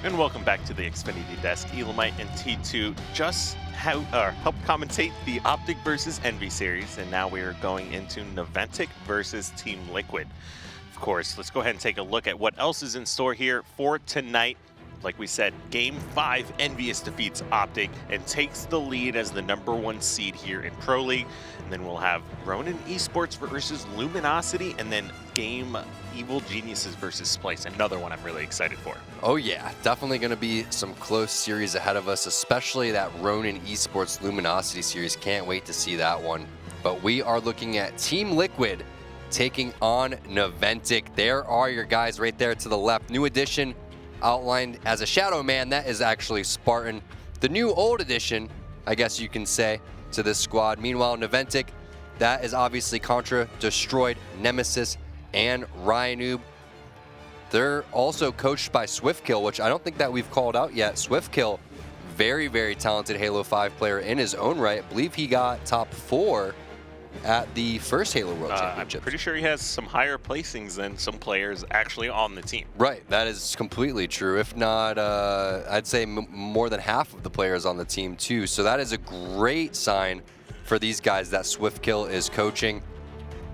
And welcome back to the Xfinity Desk. Elamite and T2 just help commentate the Optic versus Envy series, and now we are going into Naventic versus Team Liquid. Of course, let's go ahead and take a look at what else is in store here for tonight. Like we said, Game 5, Envious defeats Optic and takes the lead as the #1 seed here in Pro League. And then we'll have Ronin Esports versus Luminosity, and then Game Evil Geniuses versus Splice, another one I'm really excited for. Oh yeah, definitely going to be some close series ahead of us, especially that Ronin Esports Luminosity series. Can't wait to see that one. But we are looking at Team Liquid taking on Naventic. There are your guys right there to the left. New addition outlined as a Shadow Man, that is actually Spartan. The new old addition, I guess you can say, to this squad. Meanwhile, Naventic, that is obviously Contra, Destroyed, Nemesis, and Ryanoob. They're also coached by Swiftkill, which I don't think that we've called out yet. Swiftkill, very, very talented Halo 5 player in his own right. I believe he got top 4 at the first Halo World Championship. I'm pretty sure he has some higher placings than some players actually on the team. Right, that is completely true. If not, I'd say more than half of the players on the team too. So that is a great sign for these guys that Swiftkill is coaching.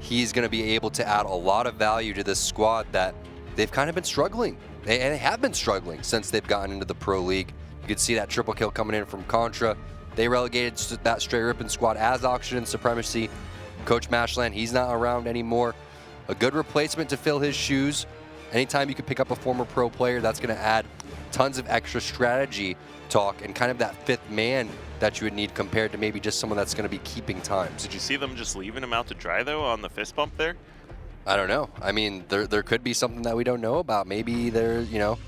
He's going to be able to add a lot of value to this squad that they've kind of been struggling. They have been struggling since they've gotten into the Pro League. You can see that triple kill coming in from Contra. They relegated that straight ripping squad as Oxygen Supremacy. Coach Mashland, he's not around anymore. A good replacement to fill his shoes. Anytime you can pick up a former pro player, that's going to add tons of extra strategy talk and kind of that fifth man that you would need compared to maybe just someone that's going to be keeping times. Did you see them just leaving him out to dry, though, on the fist bump there? I don't know. I mean, there could be something that we don't know about. Maybe they're, you know,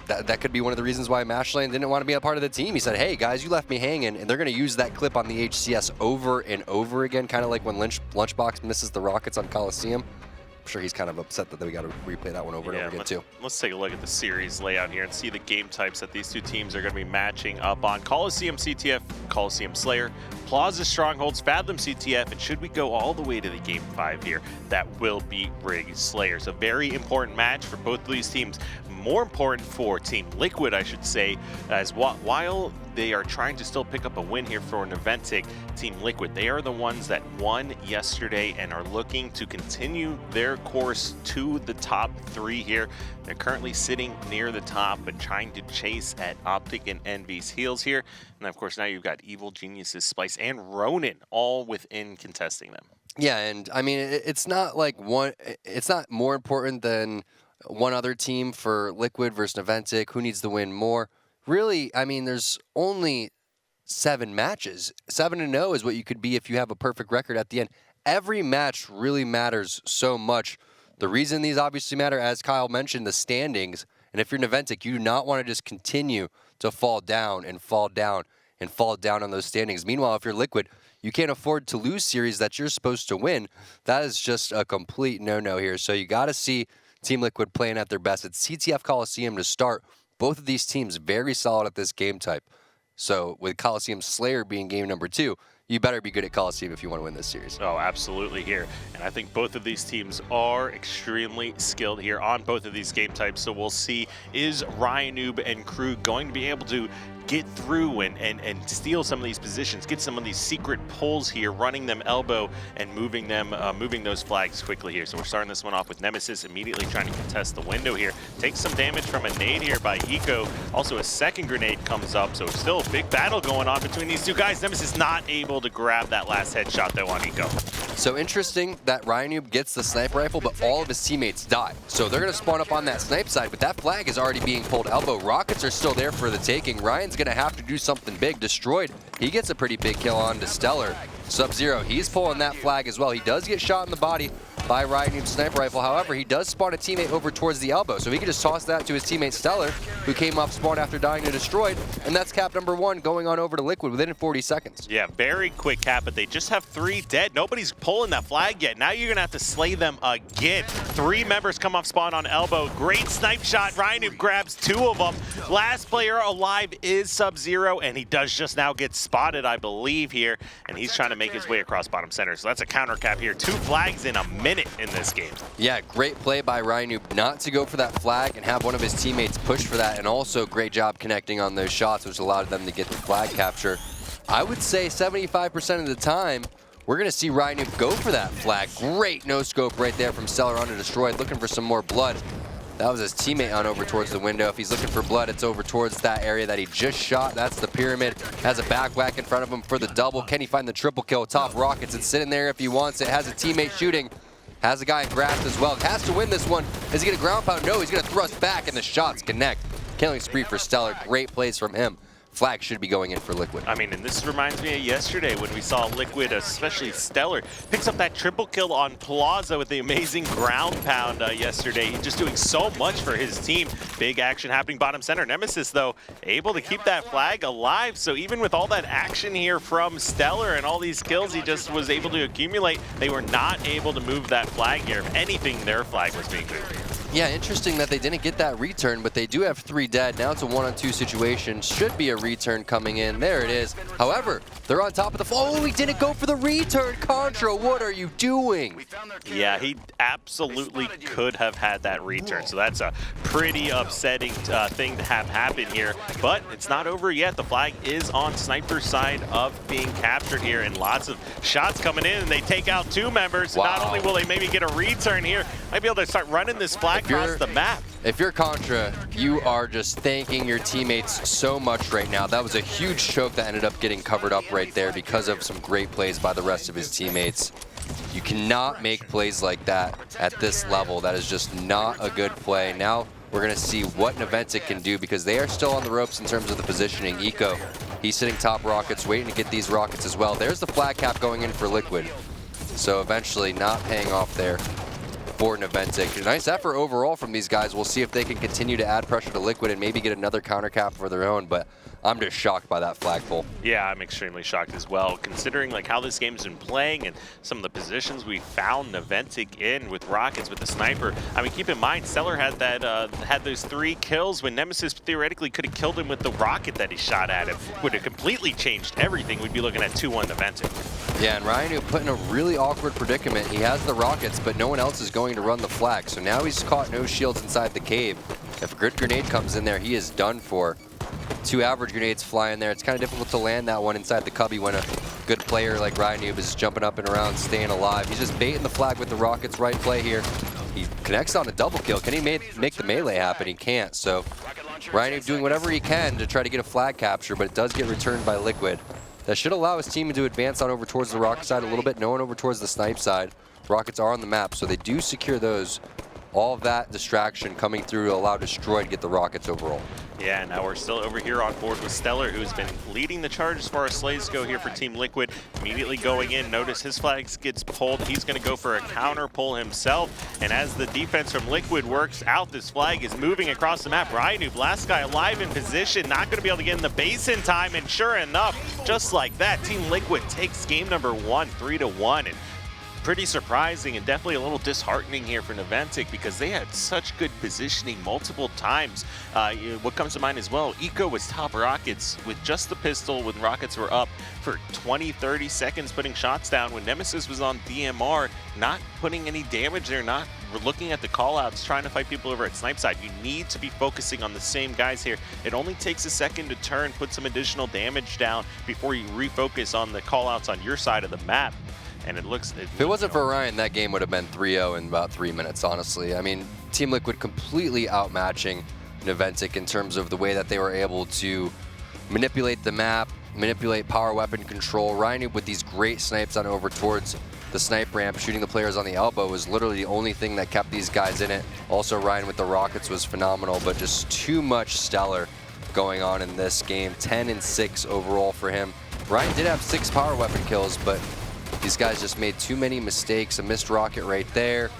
that could be one of the reasons why Mashland didn't want to be a part of the team. He said, hey, guys, you left me hanging, and they're going to use that clip on the HCS over and over again, kind of like when Lunchbox misses the Rockets on Coliseum. I'm sure he's kind of upset that we got to replay that one over and over again, too. Let's take a look at the series layout here and see the game types that these two teams are going to be matching up on. Coliseum CTF, Coliseum Slayer, Plaza Strongholds, Fathom CTF, and should we go all the way to the Game 5 here, that will be Rig Slayer. So very important match for both of these teams. More important for Team Liquid, I should say, as while they are trying to still pick up a win here for Naventic, Team Liquid, they are the ones that won yesterday and are looking to continue their course to the top 3 here. They're currently sitting near the top but trying to chase at Optic and Envy's heels here. And of course, now you've got Evil Geniuses, Splice, and Ronin all within contesting them. Yeah, and I mean, it's not like it's not more important than one other team for Liquid versus Naventic. Who needs to win more? Really, I mean, there's only 7 matches. 7-0 is what you could be if you have a perfect record at the end. Every match really matters so much. The reason these obviously matter, as Kyle mentioned, the standings. And if you're Naventic, you do not want to just continue to fall down and fall down and fall down on those standings. Meanwhile, if you're Liquid, you can't afford to lose series that you're supposed to win. That is just a complete no-no here. So you got to see Team Liquid playing at their best. It's CTF Coliseum to start. Both of these teams very solid at this game type. So with Coliseum Slayer being game number 2, you better be good at Coliseum if you want to win this series. Oh, absolutely here. And I think both of these teams are extremely skilled here on both of these game types. So we'll see, is Ryanoob and crew going to be able to get through and steal some of these positions, get some of these secret pulls here, running them elbow and moving those flags quickly here. So we're starting this one off with Nemesis immediately trying to contest the window here. Takes some damage from a nade here by Eco. Also a second grenade comes up, so still a big battle going on between these two guys. Nemesis not able to grab that last headshot though on Eco. So interesting that Ryanoob gets the sniper rifle, but all of his teammates die. So they're going to spawn up on that snipe side, but that flag is already being pulled elbow. Rockets are still there for the taking. Ryan's going to have to do something big. Destroyed, he gets a pretty big kill on to Stellar. Sub-Zero, he's pulling that flag as well. He does get shot in the body by Ryanoob sniper rifle. However, he does spawn a teammate over towards the elbow, so he can just toss that to his teammate Stellar, who came off spawn after dying to Destroyed, and that's cap number 1 going on over to Liquid within 40 seconds. Yeah, very quick cap, but they just have 3 dead. Nobody's pulling that flag yet. Now you're gonna have to slay them again. 3 members come off spawn on elbow. Great snipe shot. Ryanoob grabs 2 of them. Last player alive is Sub-Zero, and he does just now get spotted, I believe, here, and he's trying to make his way across bottom center. So that's a counter cap here. 2 flags in a minute. minute in this game. Yeah, great play by Ryan not to go for that flag and have one of his teammates push for that, and also great job connecting on those shots, which allowed them to get the flag capture. I would say 75% of the time, we're going to see Ryan go for that flag. Great no-scope right there from Stellar onto Destroyed, looking for some more blood. That was his teammate on over towards the window. If he's looking for blood, it's over towards that area that he just shot. That's the pyramid. Has a back whack in front of him for the double. Can he find the triple kill? Top Rockets. It's sitting there if he wants it. Has a teammate shooting. Has a guy in grasp as well. Has to win this one. Is he going to ground pound? No, he's going to thrust back, and the shots connect. Killing spree for Stellar. Great plays from him. Flag should be going in for Liquid. I mean, and this reminds me of yesterday when we saw Liquid, especially Stellar, picks up that triple kill on Plaza with the amazing ground pound yesterday. He's just doing so much for his team. Big action happening bottom center. Nemesis, though, able to keep that flag alive. So even with all that action here from Stellar and all these kills he just was able to accumulate, they were not able to move that flag here. If anything, their flag was being moved. Yeah, interesting that they didn't get that return, but they do have 3 dead. Now it's a 1-on-2 situation. Should be a return coming in. There it is. However, they're on top of the... Oh, he didn't go for the return. Contra, what are you doing? Yeah, he absolutely could have had that return. So that's a pretty upsetting thing to have happen here. But it's not over yet. The flag is on Sniper's side of being captured here. And lots of shots coming in. And they take out 2 members. Wow. Not only will they maybe get a return here, might be able to start running this flag across the map. If you're Contra, you are just thanking your teammates so much right now. That was a huge choke that ended up getting covered up right there because of some great plays by the rest of his teammates. You cannot make plays like that at this level. That is just not a good play. Now we're going to see what Naventic can do because they are still on the ropes in terms of the positioning. Eco, he's sitting top Rockets, waiting to get these Rockets as well. There's the flag cap going in for Liquid. So eventually not paying off there for Naventic. Nice effort overall from these guys. We'll see if they can continue to add pressure to Liquid and maybe get another counter cap for their own, but I'm just shocked by that flagpole. Yeah, I'm extremely shocked as well, considering like how this game's been playing and some of the positions we found Naventic in with Rockets, with the sniper. I mean, keep in mind, Stellar had that had those 3 kills when Nemesis theoretically could have killed him with the rocket that he shot at him. Would have completely changed everything. We'd be looking at 2-1 Naventic. Yeah, and Ryan put in a really awkward predicament. He has the rockets, but no one else is going to run the flag. So now he's caught no shields inside the cave. If a good grenade comes in there, he is done for. 2 average grenades fly in there. It's kind of difficult to land that one inside the cubby when a good player like Ryan is jumping up and around, staying alive. He's just baiting the flag with the rockets. Right play here. He connects on a double kill. Can he make the melee happen? He can't. So Ryan doing whatever he can to try to get a flag capture, but it does get returned by Liquid. That should allow his team to advance on over towards the rocket side a little bit, no one over towards the snipe side. Rockets are on the map, so they do secure those. All of that distraction coming through to allow Destroy to get the rockets overall. Yeah, now we're still over here on board with Stellar, who's been leading the charge as far as slays go here for Team Liquid. Immediately going in, notice his flags gets pulled. He's going to go for a counter pull himself. And as the defense from Liquid works out, this flag is moving across the map. Ryan, last guy alive in position, not going to be able to get in the base in time. And sure enough, just like that, Team Liquid takes game number 1, 3-1. And pretty surprising and definitely a little disheartening here for Naventic because they had such good positioning multiple times. What comes to mind as well, Eco was top Rockets with just the pistol when Rockets were up for 20-30 seconds putting shots down when Nemesis was on DMR, not putting any damage there, not looking at the callouts, trying to fight people over at snipe side. You need to be focusing on the same guys here. It only takes a second to turn, put some additional damage down before you refocus on the callouts on your side of the map. And if it wasn't for Ryan, that game would have been 3-0 in about 3 minutes, honestly. I mean, Team Liquid completely outmatching Naventic in terms of the way that they were able to manipulate the map, manipulate power weapon control. Ryan with these great snipes on over towards the snipe ramp, shooting the players on the elbow was literally the only thing that kept these guys in it. Also, Ryan with the rockets was phenomenal, but just too much Stellar going on in this game. 10-6 overall for him. Ryan did have 6 power weapon kills, but these guys just made too many mistakes. A missed rocket right there.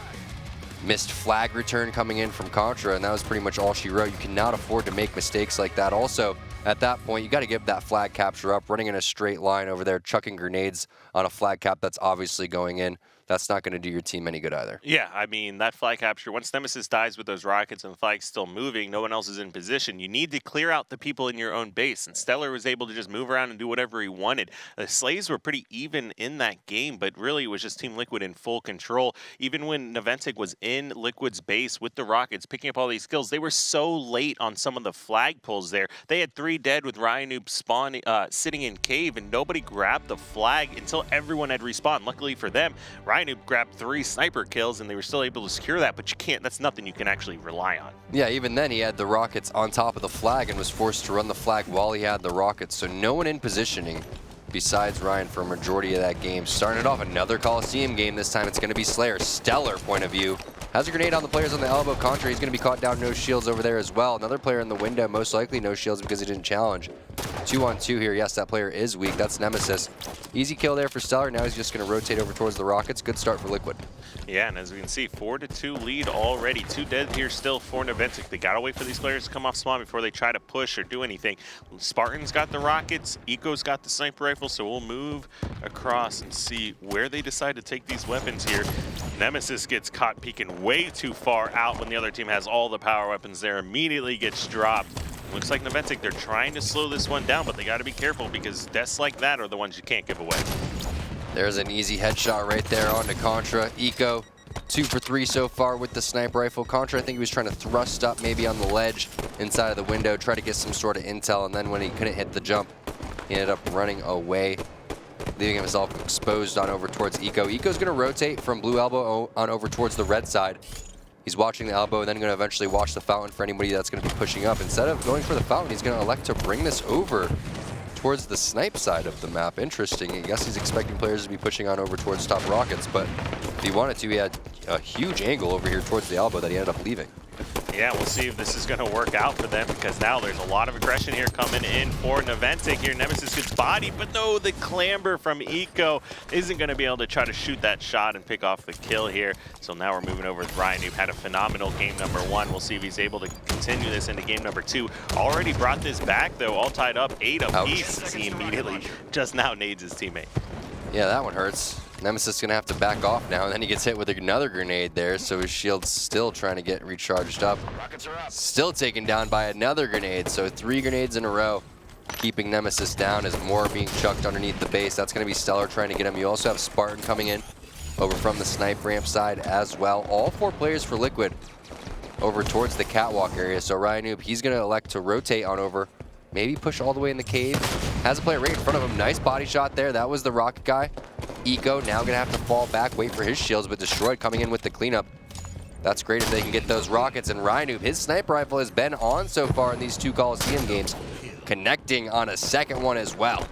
Missed flag return coming in from Contra, and that was pretty much all she wrote. You cannot afford to make mistakes like that. Also, at that point, you got to give that flag capture up, running in a straight line over there, chucking grenades on a flag cap that's obviously going in. that's not going to do your team any good either. Yeah, I mean, that flag capture, once Nemesis dies with those rockets and the flag's still moving, no one else is in position. You need to clear out the people in your own base, and Stellar was able to just move around and do whatever he wanted. The Slays were pretty even in that game, but really it was just Team Liquid in full control. Even when Naventic was in Liquid's base with the rockets, picking up all these kills, they were so late on some of the flag pulls there. They had 3 dead with Ryanoob spawning, sitting in cave, and nobody grabbed the flag until everyone had respawned. Luckily for them, Ryanoob grabbed 3 sniper kills, and they were still able to secure that, but you can't, that's nothing you can actually rely on. Yeah, even then he had the rockets on top of the flag and was forced to run the flag while he had the rockets, so no one in positioning besides Ryan for a majority of that game. Starting it off, another Coliseum game. This time it's going to be Slayer. Stellar point of view. Has a grenade on the players on the elbow. Contra, he's going to be caught down, no shields over there as well. Another player in the window, most likely no shields because he didn't challenge. 2-on-2 here. Yes, that player is weak. That's Nemesis. Easy kill there for Stellar. Now he's just going to rotate over towards the rockets. Good start for Liquid. Yeah, and as we can see, 4-2 lead already. 2 dead here still for Naventic. They got to wait for these players to come off spawn before they try to push or do anything. Spartan's got the rockets. Eco's got the sniper rifle, so we'll move across and see where they decide to take these weapons here. Nemesis gets caught peeking way too far out when the other team has all the power weapons there. Immediately gets dropped. Looks like Naventic, they're trying to slow this one down, but they got to be careful because deaths like that are the ones you can't give away. There's an easy headshot right there onto Contra. Eco, 2 for 3 so far with the sniper rifle. Contra, I think he was trying to thrust up maybe on the ledge inside of the window, try to get some sort of intel, and then when he couldn't hit the jump, he ended up running away, leaving himself exposed on over towards Eco. Eco's going to rotate from blue elbow on over towards the red side. He's watching the elbow and then going to eventually watch the fountain for anybody that's going to be pushing up. Instead of going for the fountain, he's going to elect to bring this over towards the snipe side of the map. Interesting. I guess he's expecting players to be pushing on over towards top rockets, but if he wanted to, he had a huge angle over here towards the elbow that he ended up leaving. Yeah, we'll see if this is going to work out for them because now there's a lot of aggression here coming in for Naventic here. Nemesis gets bodied, but no, the clamber from Eco isn't going to be able to try to shoot that shot and pick off the kill here. So now we're moving over with Ryan, who had a phenomenal game number 1. We'll see if he's able to continue this into game number 2. Already brought this back, though, all tied up, 8 apiece, as he immediately just now nades his teammate. Yeah, that one hurts. Nemesis is going to have to back off now, and then he gets hit with another grenade there, so his shield's still trying to get recharged up. Still taken down by another grenade, so 3 grenades in a row, keeping Nemesis down as more being chucked underneath the base. That's going to be Stellar trying to get him. You also have Spartan coming in over from the snipe ramp side as well. All 4 players for Liquid over towards the catwalk area, so Ryanoob, he's going to elect to rotate on over, maybe push all the way in the cave. Has a player right in front of him. Nice body shot there. That was the rocket guy. Eco now going to have to fall back, wait for his shields, but Destroyed coming in with the cleanup. That's great if they can get those rockets. And Ryanoob, his sniper rifle has been on so far in these 2 Coliseum games, connecting on a second one as well.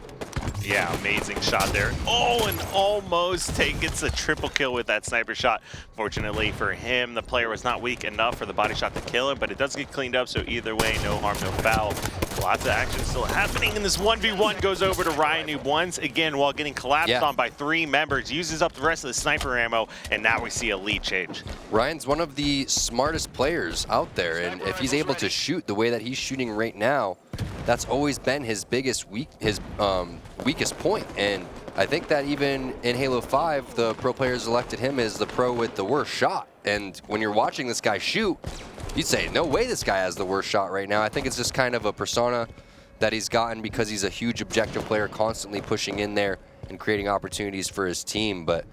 Yeah, amazing shot there. Oh, and almost gets a triple kill with that sniper shot. Fortunately for him, the player was not weak enough for the body shot to kill him, but it does get cleaned up, so either way, no harm, no foul. Lots of action still happening, and this 1v1 goes over to Ryanoob once again while getting collapsed on by 3 members, uses up the rest of the sniper ammo, and now we see a lead change. Ryan's one of the smartest players out there, and if he's able to shoot the way that he's shooting right now, that's always been his biggest weakest point. And I think that even in Halo 5, the pro players elected him as the pro with the worst shot. And when you're watching this guy shoot, you'd say, no way this guy has the worst shot right now. I think it's just kind of a persona that he's gotten because he's a huge objective player, constantly pushing in there and creating opportunities for his team. But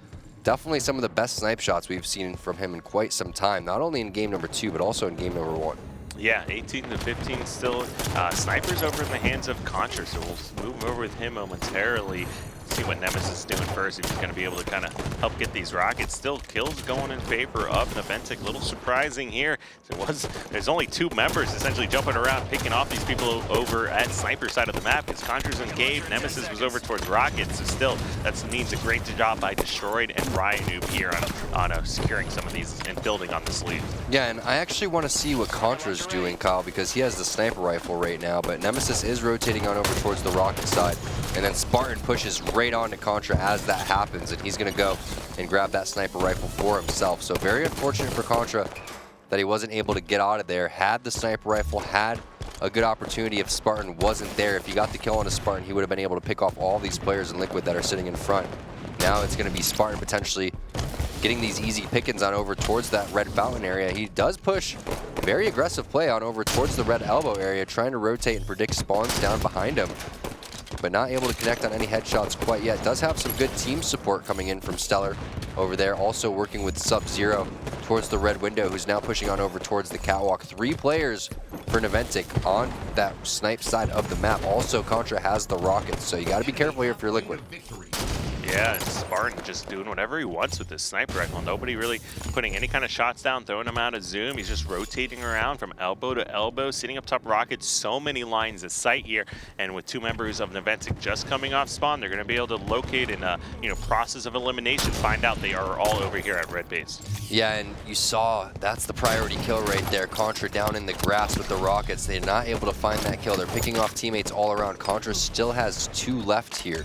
definitely some of the best snipe shots we've seen from him in quite some time, not only in game number 2, but also in game number 1. Yeah, 18-15 still. Snipers over in the hands of Contra, so we'll move over with him momentarily. See what Nemesis is doing first, if he's going to be able to kind of help get these rockets. Still kills going in favor of Naventic. A little surprising here. There's only 2 members essentially jumping around, picking off these people over at sniper side of the map. Because Contra's in cave, Nemesis was over towards rockets, so still that means a great job by Destroyed and Ryanoob here on securing some of these and building on this lead. Yeah, and I actually want to see what Contra's doing, Kyle, because he has the sniper rifle right now, but Nemesis is rotating on over towards the rocket side, and then Spartan pushes right on to Contra as that happens, and he's going to go and grab that sniper rifle for himself. So very unfortunate for Contra that he wasn't able to get out of there. Had the sniper rifle, had a good opportunity if Spartan wasn't there. If he got the kill on a Spartan, he would have been able to pick off all these players in Liquid that are sitting in front. Now it's going to be Spartan potentially getting these easy pickings on over towards that red fountain area. He does push very aggressive play on over towards the red elbow area, trying to rotate and predict spawns down behind him, but not able to connect on any headshots quite yet. Does have some good team support coming in from Stellar over there, also working with Sub-Zero towards the red window, who's now pushing on over towards the catwalk. 3 players for Naventic on that snipe side of the map. Also, Contra has the rockets, so you got to be careful here if you're Liquid. Yeah, and Spartan just doing whatever he wants with this sniper rifle. Nobody really putting any kind of shots down, throwing him out of zoom. He's just rotating around from elbow to elbow, sitting up top rockets. So many lines of sight here, and with 2 members of Naventic just coming off spawn, they're going to be able to locate in a process of elimination, find out they are all over here at red base. Yeah, and you saw that's the priority kill right there. Contra down in the grass with the rockets. They're not able to find that kill. They're picking off teammates all around. Contra still has 2 left here.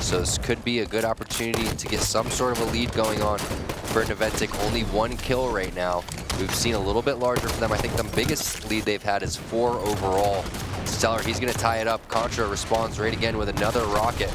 So this could be a good opportunity to get some sort of a lead going on for Naventic. Only 1 kill right now. We've seen a little bit larger for them. I think the biggest lead they've had is 4 overall. Stellar, he's going to tie it up. Contra responds right again with another rocket.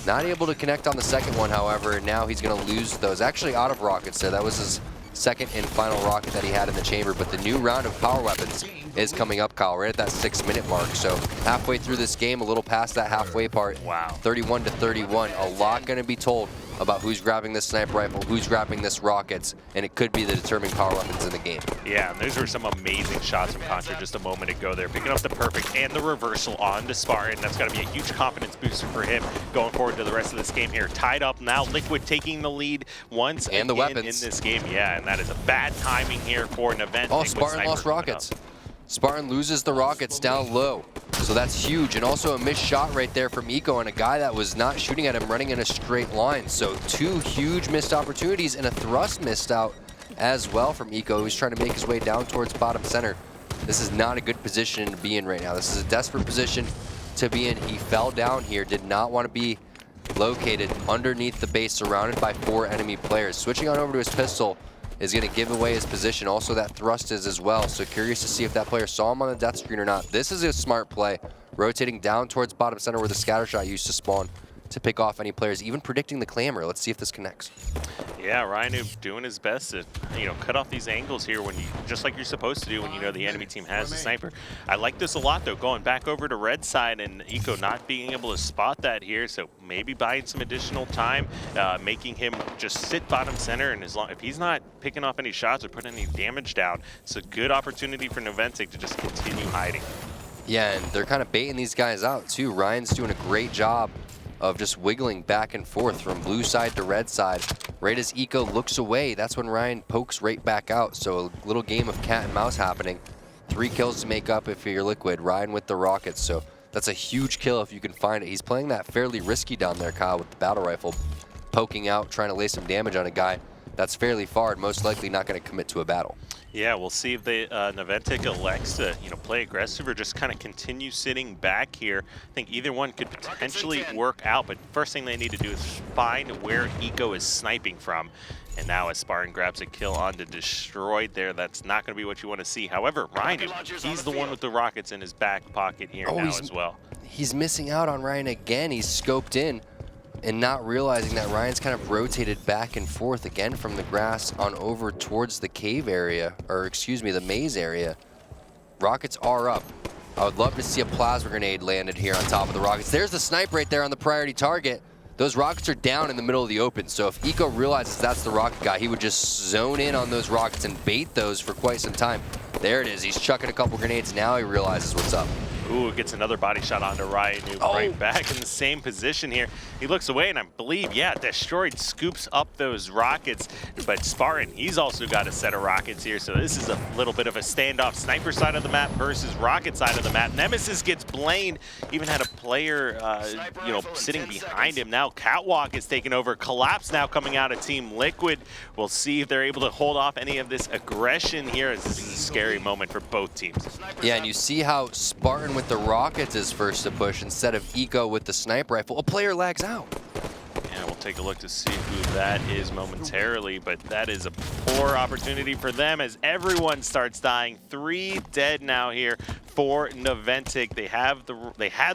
Not able to connect on the second one, however, and now he's going to lose those. Actually out of rockets there. That was his second and final rocket that he had in the chamber, but the new round of power weapons is coming up, Kyle, right at that 6-minute mark. So halfway through this game, a little past that halfway part. Wow. 31-31. A lot going to be told about who's grabbing this sniper rifle, who's grabbing this rockets, and it could be the determining power weapons in the game. Yeah, and those were some amazing shots from Contra just a moment ago there, picking up the perfect and the reversal on to Spartan. That's got to be a huge confidence booster for him going forward to the rest of this game here. Tied up now, Liquid taking the lead once and the weapons in this game. Yeah, and that is a bad timing here for Naventic. Oh, Spartan lost rockets. Spartan loses the rockets down low. So that's huge. And also a missed shot right there from Eco and a guy that was not shooting at him running in a straight line. So 2 huge missed opportunities and a thrust missed out as well from Eco, who's trying to make his way down towards bottom center. This is not a good position to be in right now. This is a desperate position to be in. He fell down here, did not want to be located underneath the base, surrounded by 4 enemy players. Switching on over to his pistol is going to give away his position. Also, that thrust is as well. So curious to see if that player saw him on the death screen or not. This is a smart play, rotating down towards bottom center where the scatter shot used to spawn to pick off any players, even predicting the clamor. Let's see if this connects. Yeah, Ryan doing his best to cut off these angles here when just like you're supposed to do when you know the enemy team has the sniper. I like this a lot though, going back over to red side and Eco not being able to spot that here, so maybe buying some additional time, making him just sit bottom center, and if he's not picking off any shots or putting any damage down, it's a good opportunity for Naventic to just continue hiding. Yeah, and they're kind of baiting these guys out too. Ryan's doing a great job of just wiggling back and forth from blue side to red side. Right as Eco looks away, that's when Ryan pokes right back out. So a little game of cat and mouse happening. 3 kills to make up if you're Liquid. Ryan with the rockets, so that's a huge kill if you can find it. He's playing that fairly risky down there, Kyle, with the battle rifle. Poking out, trying to lay some damage on a guy that's fairly far and most likely not going to commit to a battle. Yeah, we'll see if Naventic elects to play aggressive or just kind of continue sitting back here. I think either one could potentially work out, but first thing they need to do is find where Eco is sniping from. And now as Spartan grabs a kill onto Destroyed there, that's not going to be what you want to see. However, Ryan, he's the one with the rockets in his back pocket here now as well. He's missing out on Ryan again. He's scoped in and not realizing that Ryan's kind of rotated back and forth again from the grass on over towards the cave area, or excuse me, the maze area. Rockets are up. I would love to see a plasma grenade landed here on top of the rockets. There's the snipe right there on the priority target. Those rockets are down in the middle of the open, so if Eco realizes that's the rocket guy, he would just zone in on those rockets and bait those for quite some time. There it is. He's chucking a couple grenades. Now he realizes what's up. Ooh, gets another body shot onto Ryan, who right back in the same position here. He looks away, and I believe, yeah, Destroyed scoops up those rockets. But Spartan, he's also got a set of rockets here, so this is a little bit of a standoff. Sniper side of the map versus rocket side of the map. Nemesis gets blamed. Even had a player, sitting behind him. Now Catwalk is taking over. Collapse now coming out of Team Liquid. We'll see if they're able to hold off any of this aggression here, as this is a scary moment for both teams. Yeah, and you see how Spartan with the rockets is first to push instead of Eco with the sniper rifle. A player lags out. Yeah, well, take a look to see who that is momentarily, but that is a poor opportunity for them as everyone starts dying. 3 dead now here for Naventic. They had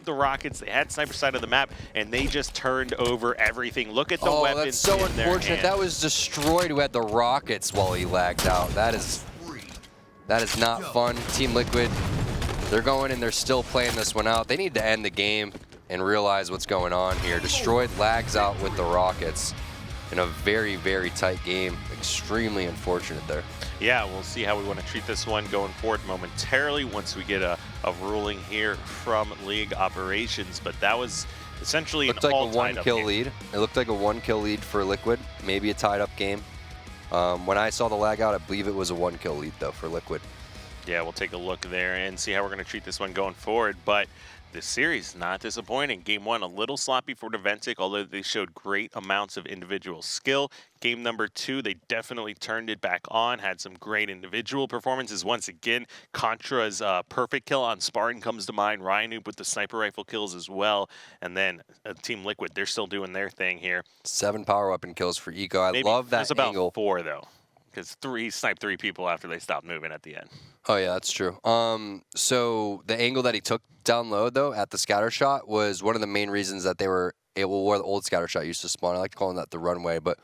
the rockets, they had sniper side of the map, and they just turned over everything. Look at the weapons. That's so in their unfortunate. hand. That was Destroyed who had the rockets while he lagged out. That is not fun. Team Liquid, they're going and they're still playing this one out. They need to end the game and realize what's going on here. Destroyed lags out with the rockets in a very, very tight game. Extremely unfortunate there. Yeah, we'll see how we want to treat this one going forward momentarily once we get a ruling here from League Operations. But that was essentially looked like a one-kill lead. It looked like a 1-kill lead for Liquid, maybe a tied-up game. When I saw the lag out, I believe it was a 1-kill lead, though, for Liquid. Yeah, we'll take a look there and see how we're going to treat this one going forward. But this series, not disappointing. Game 1, a little sloppy for Naventic, although they showed great amounts of individual skill. Game number 2, they definitely turned it back on, had some great individual performances. Once again, Contra's perfect kill on Spartan comes to mind. Ryan with the sniper rifle kills as well. And then Team Liquid, they're still doing their thing here. 7 power weapon kills for Eco. I love that angle. About 4, though, because he sniped 3 people after they stopped moving at the end. Oh, yeah, that's true. So the angle that he took down low, though, at the scatter shot was one of the main reasons that they were able, where the old scatter shot used to spawn. I like calling that the runway, but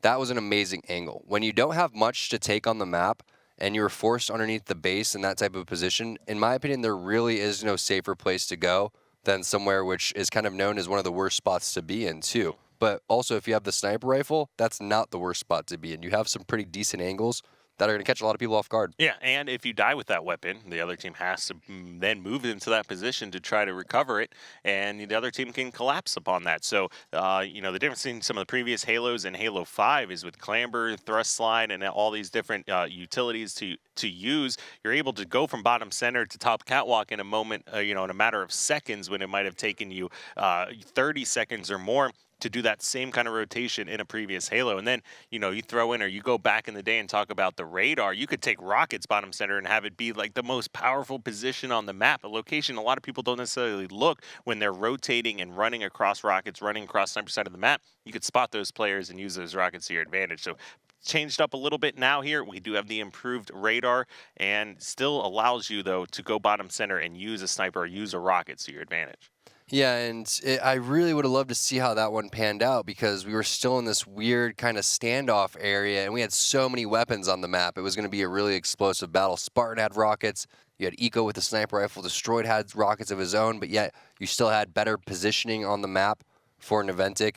that was an amazing angle. When you don't have much to take on the map and you're forced underneath the base in that type of position, in my opinion, there really is no safer place to go than somewhere which is kind of known as one of the worst spots to be in, too. But also, if you have the sniper rifle, that's not the worst spot to be in. You have some pretty decent angles that are going to catch a lot of people off guard. Yeah, and if you die with that weapon, the other team has to then move into that position to try to recover it, and the other team can collapse upon that. So, the difference in some of the previous Halos and Halo 5 is with Clamber, Thrust Slide, and all these different utilities to use, you're able to go from bottom center to top catwalk in a moment, in a matter of seconds when it might have taken you 30 seconds or more to do that same kind of rotation in a previous Halo. And then, you throw in, or you go back in the day and talk about the radar, you could take rockets bottom center and have it be like the most powerful position on the map, a location a lot of people don't necessarily look when they're rotating and running across rockets, running across sniper side of the map. You could spot those players and use those rockets to your advantage. So changed up a little bit now here. We do have the improved radar and still allows you, though, to go bottom center and use a sniper or use a rocket to your advantage. Yeah, and I really would have loved to see how that one panned out because we were still in this weird kind of standoff area, and we had so many weapons on the map. It was going to be a really explosive battle. Spartan had rockets. You had Eco with the sniper rifle. Destroyed had rockets of his own, but yet you still had better positioning on the map for Naventic.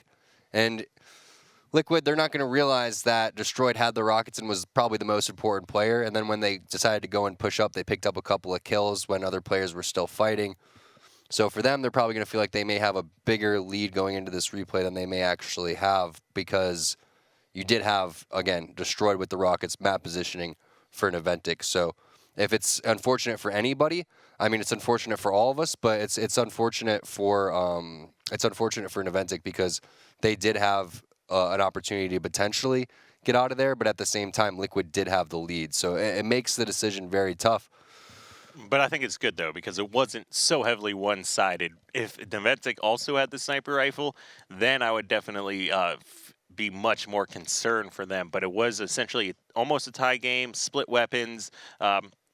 And Liquid, they're not going to realize that Destroyed had the rockets and was probably the most important player, and then when they decided to go and push up, they picked up a couple of kills when other players were still fighting. So for them, they're probably going to feel like they may have a bigger lead going into this replay than they may actually have because you did have, again, Destroyed with the rockets, map positioning for Naventic. So if it's unfortunate for anybody, I mean, it's unfortunate for all of us, but it's unfortunate for Naventic because they did have an opportunity to potentially get out of there, but at the same time, Liquid did have the lead. So it makes the decision very tough. But I think it's good, though, because it wasn't so heavily one-sided. If Naventic also had the sniper rifle, then I would definitely be much more concerned for them. But it was essentially almost a tie game, split weapons,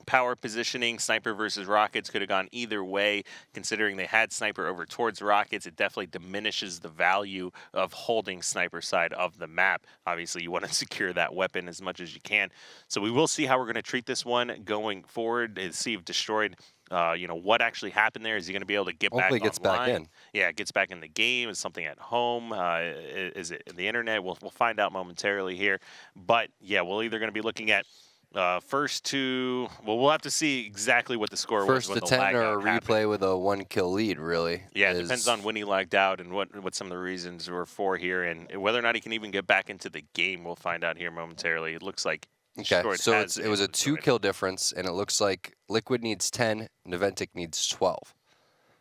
power positioning, sniper versus rockets could have gone either way. Considering they had sniper over towards rockets, it definitely diminishes the value of holding sniper side of the map. Obviously, you want to secure that weapon as much as you can. So we will see how we're going to treat this one going forward and see if Destroyed, what actually happened there. Is he going to be able to get Hopefully back gets online? Back in. Yeah, it gets back in the game. Is something at home? Is it the internet? We'll find out momentarily here. But yeah, we're either going to be looking at first two. Well, we'll have to see exactly what the score was. First to 10 or a replay with a 1-kill lead, really. Yeah, it depends on when he lagged out and what some of the reasons were for here, and whether or not he can even get back into the game. We'll find out here momentarily. It looks like. Okay, so it was a 2-kill difference, and it looks like Liquid needs 10, Naventic needs 12.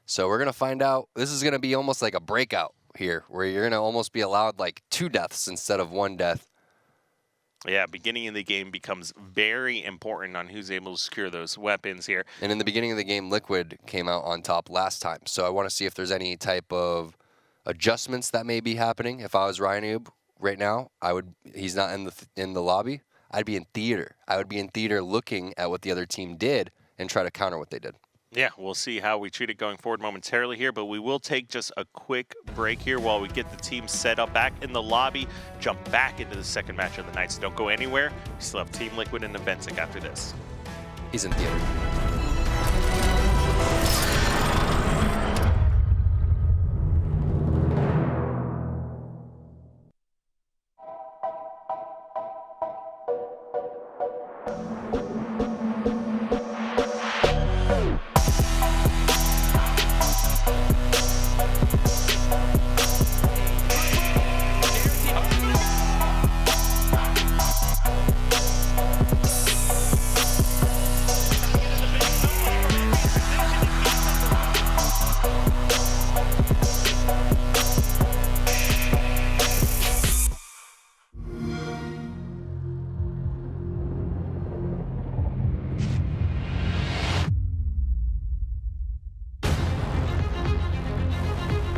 So we're gonna find out. This is gonna be almost like a breakout here, where you're gonna almost be allowed like 2 deaths instead of 1 death. Yeah, beginning of the game becomes very important on who's able to secure those weapons here. And in the beginning of the game, Liquid came out on top last time. So I want to see if there's any type of adjustments that may be happening. If I was Ryan Oob right now, he's not in the lobby. I'd be in theater. I would be in theater looking at what the other team did and try to counter what they did. Yeah, we'll see how we treat it going forward momentarily here, but we will take just a quick break here while we get the team set up back in the lobby, jump back into the second match of the night. So don't go anywhere. We still have Team Liquid and Naventic after this. He's in theater.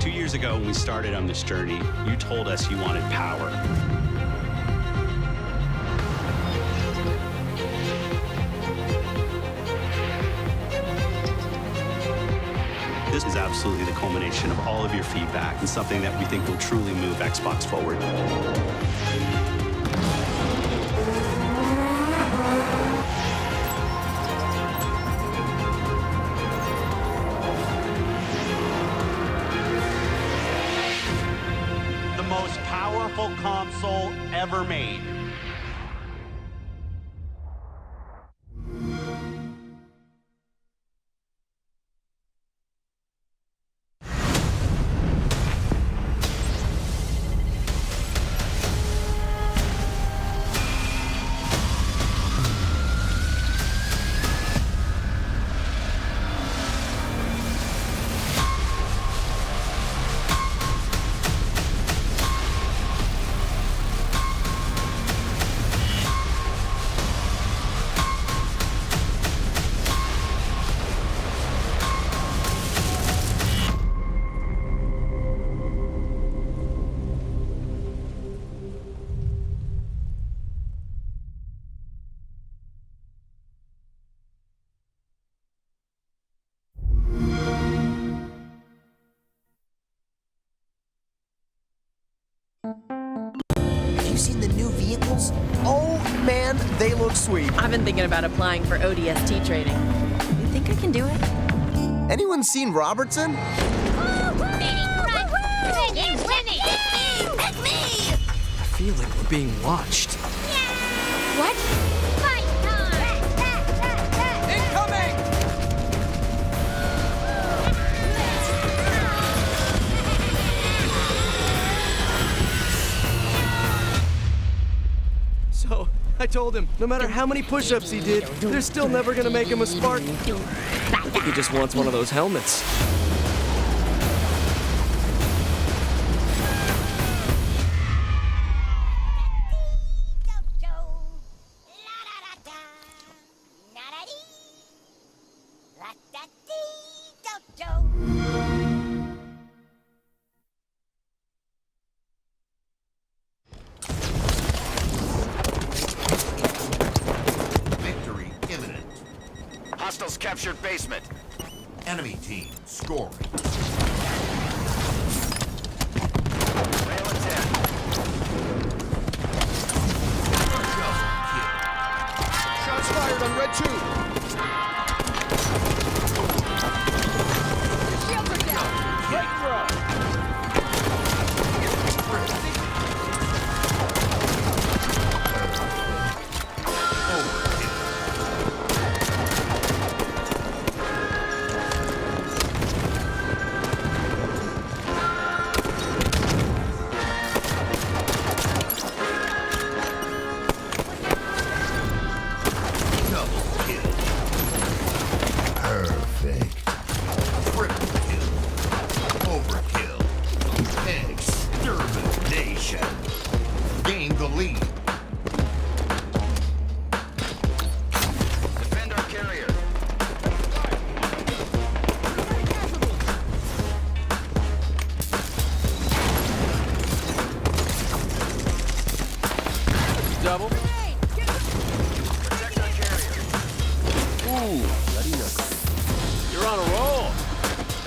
2 years ago, when we started on this journey, you told us you wanted power. This is absolutely the culmination of all of your feedback and something that we think will truly move Xbox forward. The most powerful console ever made. Have you seen the new vehicles? Oh man, they look sweet. I've been thinking about applying for ODST training. You think I can do it? Anyone seen Robertson? I feel like we're being watched. What? Fight time! Incoming! So, I told him, no matter how many push-ups he did, they're still never gonna make him a Spartan. I think he just wants one of those helmets. Victory imminent. Hostiles captured basement. Enemy team scoring. Rail at 10. Double kill. Shots fired on red 2. Double kill.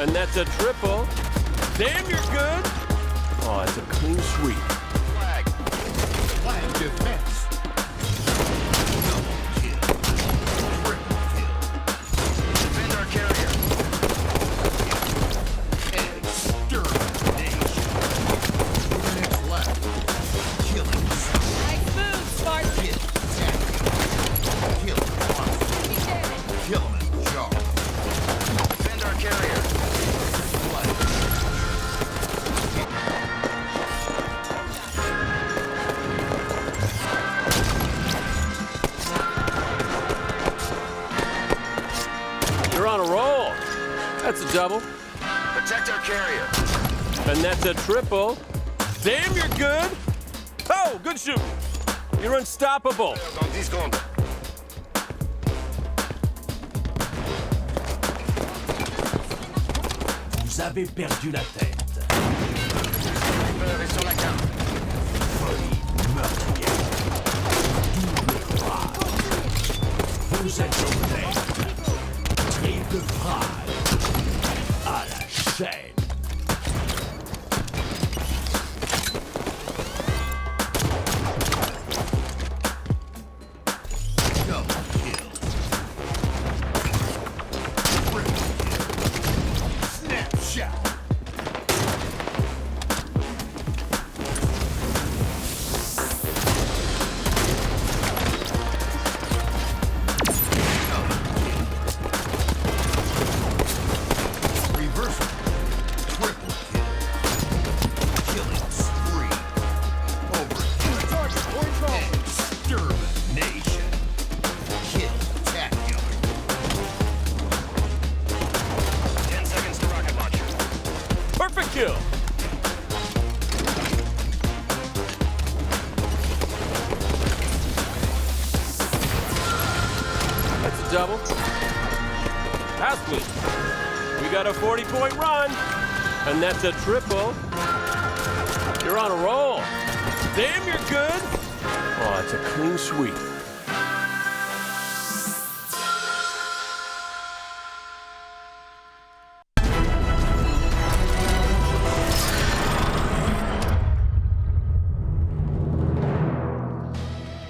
And that's a triple. Damn, you're good. Oh, it's a clean sweep. Flag. Flag defense. Double kill. Triple kill. Defend our carrier. Extermination. Units left. Killing. Nice move, Smart. Kill. Kill. Kill him in jar. Defend our carrier. You're on a roll. That's a double. Protect our carrier. And that's a triple. Damn, you're good. Oh, good shoot. You're unstoppable. Dans 10 secondes. Vous avez perdu la tête. Sniper est sur la carte. Folie meurtrière. Double frappe. Vous êtes au tête. Triple frappe. À la chaîne. Double kill. Triple kill. Snapshot. Reversal. Triple kill. Killing spree. Overkill. Extermination. Kill-tacular. 10 seconds to rocket launcher. Perfect kill. That's a double. Pass me. We got a 40-point run. And that's a triple. You're on a roll. Damn, you're good. Oh, it's a clean sweep.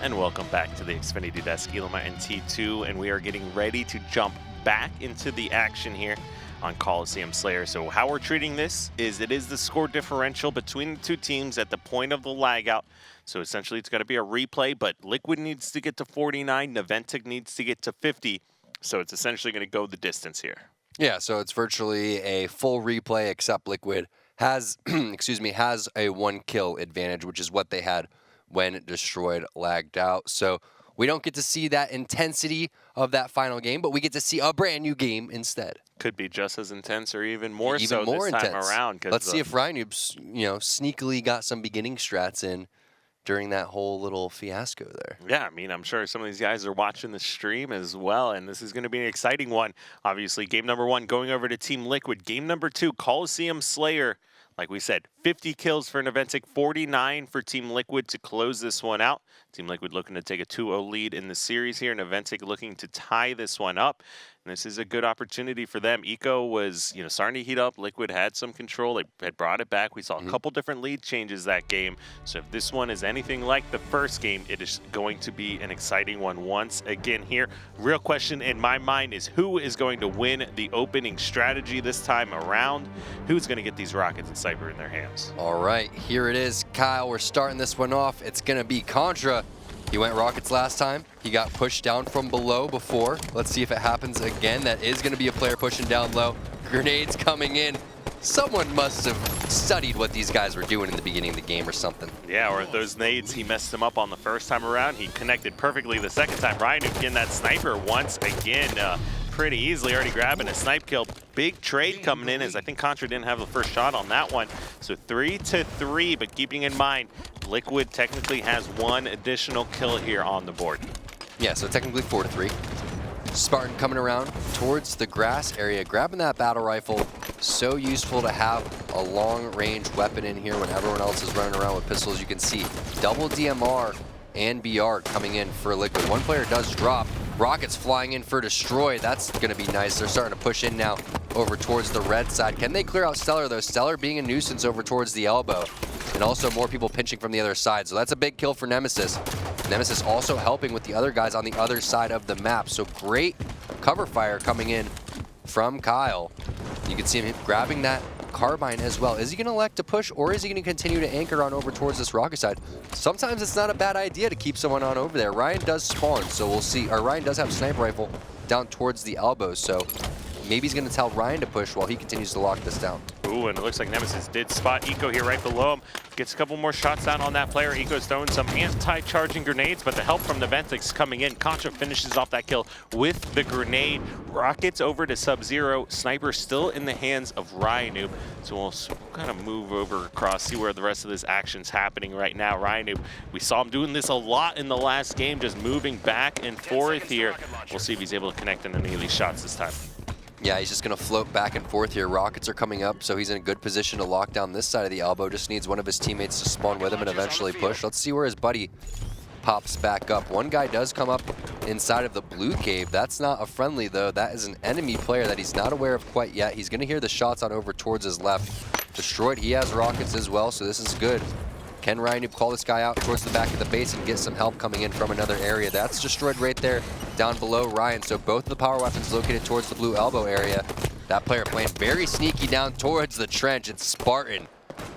And welcome back to the Xfinity Desk, Elima and T2, and we are getting ready to jump back into the action here on Coliseum Slayer. So how we're treating this is it is the score differential between the two teams at the point of the lag out. So essentially it's going to be a replay, but Liquid needs to get to 49, Naventic needs to get to 50. So it's essentially going to go the distance here. Yeah, so it's virtually a full replay, except Liquid has, has a 1-kill advantage, which is what they had when Destroyed lagged out. So we don't get to see that intensity of that final game, but we get to see a brand new game instead. Could be just as intense or even more Even so more this time intense. around. Let's see if Rhinoobs, sneakily got some beginning strats in during that whole little fiasco there. Yeah, I mean, I'm sure some of these guys are watching the stream as well, and this is going to be an exciting one. Obviously, game number 1 going over to Team Liquid. Game number 2, Coliseum Slayer. Like we said, 50 kills for Naventic, 49 for Team Liquid to close this one out. Team Liquid looking to take a 2-0 lead in the series here. Naventic looking to tie this one up. And this is a good opportunity for them. Eco was, starting to heat up. Liquid had some control. They had brought it back. We saw a couple different lead changes that game. So if this one is anything like the first game, it is going to be an exciting one once again here. Real question in my mind is who is going to win the opening strategy this time around? Who's going to get these rockets and Cypher in their hands? All right, here it is, Kyle. We're starting this one off. It's going to be Contra. He went rockets last time. He got pushed down from below before. Let's see if it happens again. That is going to be a player pushing down low. Grenades coming in. Someone must have studied what these guys were doing in the beginning of the game or something. Yeah, or those nades, he messed them up on the first time around. He connected perfectly the second time. Ryan getting that sniper once again pretty easily, already grabbing a snipe kill. Big trade coming in as I think Contra didn't have the first shot on that one. So 3-3, but keeping in mind, Liquid technically has one additional kill here on the board. Yeah, so technically 4-3. Spartan coming around towards the grass area, grabbing that battle rifle. So useful to have a long-range weapon in here when everyone else is running around with pistols. You can see double DMR and BR coming in for Liquid. One player does drop. Rockets flying in for Destroy. That's going to be nice. They're starting to push in now over towards the red side. Can they clear out Stellar, though? Stellar being a nuisance over towards the elbow. And also more people pinching from the other side. So that's a big kill for Nemesis. Nemesis also helping with the other guys on the other side of the map. So great cover fire coming in from Kyle. You can see him grabbing that carbine as well. Is he going to elect to push, or is he going to continue to anchor on over towards this rocket side? Sometimes it's not a bad idea to keep someone on over there. Ryan does spawn, so we'll see. Or Ryan does have sniper rifle down towards the elbows, so maybe he's going to tell Ryan to push while he continues to lock this down. Ooh, and it looks like Nemesis did spot Eco here right below him. Gets a couple more shots down on that player. Eco's throwing some anti-charging grenades, but the help from Naventic's coming in. Contra finishes off that kill with the grenade. Rockets over to Sub-Zero. Sniper still in the hands of Ryanoob. So we'll kind of move over across, see where the rest of this action's happening right now. Ryanoob, we saw him doing this a lot in the last game, just moving back and forth here. We'll see if he's able to connect in any of these shots this time. Yeah, he's just going to float back and forth here. Rockets are coming up, so he's in a good position to lock down this side of the elbow. Just needs one of his teammates to spawn with him and eventually push. Let's see where his buddy pops back up. One guy does come up inside of the blue cave. That's not a friendly, though. That is an enemy player that he's not aware of quite yet. He's going to hear the shots on over towards his left. Destroyed, he has rockets as well, so this is good. Can Ryan call this guy out towards the back of the base and get some help coming in from another area? That's destroyed right there down below Ryan. So both of the power weapons located towards the blue elbow area. That player playing very sneaky down towards the trench. It's Spartan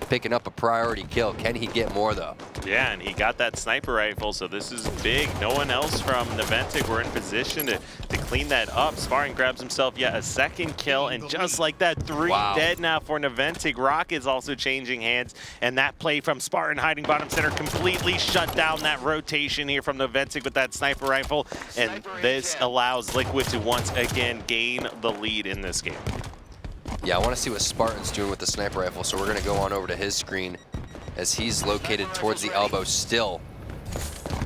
picking up a priority kill. Can he get more, though? Yeah, and he got that sniper rifle, so this is big. No one else from Naventic were in position to clean that up. Spartan grabs himself yet a second kill, and just like that, 3 dead now for Naventic. Rocket's also changing hands, and that play from Spartan hiding bottom center completely shut down that rotation here from Naventic with that sniper rifle, and this allows Liquid to once again gain the lead in this game. Yeah, I want to see what Spartan's doing with the sniper rifle, so we're going to go on over to his screen as he's located towards the elbow still.